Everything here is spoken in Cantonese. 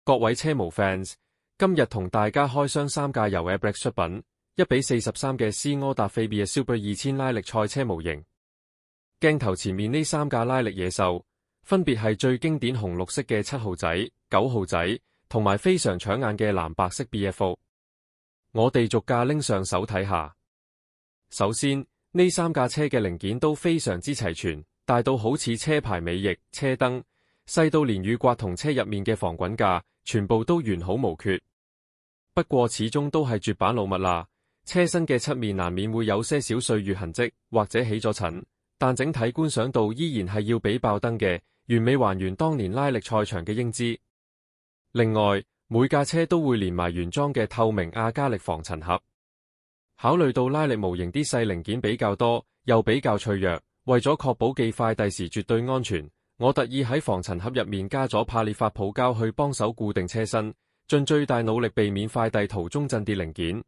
各位車模 fans， 今日同大家開箱三架由 ABRAX 出品1:43嘅斯柯達 Fabia Super 2000拉力賽車模型。鏡頭前面呢三架拉力野獸，分別係最經典紅綠色嘅7號仔、9號仔，同埋非常搶眼嘅藍白色 BFO。我哋逐架拎上手睇下。首先，呢三架車嘅零件都非常之齊全，大到好似車牌尾翼、車燈，細到連雨刮同車入面嘅防滾架，全部都完好無缺。不過始終都係絕版老物啦，車身嘅側面難免會有些少歲月痕跡或者起咗塵，但整體觀賞度依然係要比爆燈嘅，完美還原當年拉力賽場嘅英姿。另外，每架車都會連埋原裝嘅透明亞加力防塵盒。考慮到拉力模型啲細零件比較多，又比較脆弱，為咗確保寄快遞時絕對安全，我特意喺防塵盒入面加咗帕列發泡膠去幫手固定車身，盡最大努力避免快遞途中震跌零件。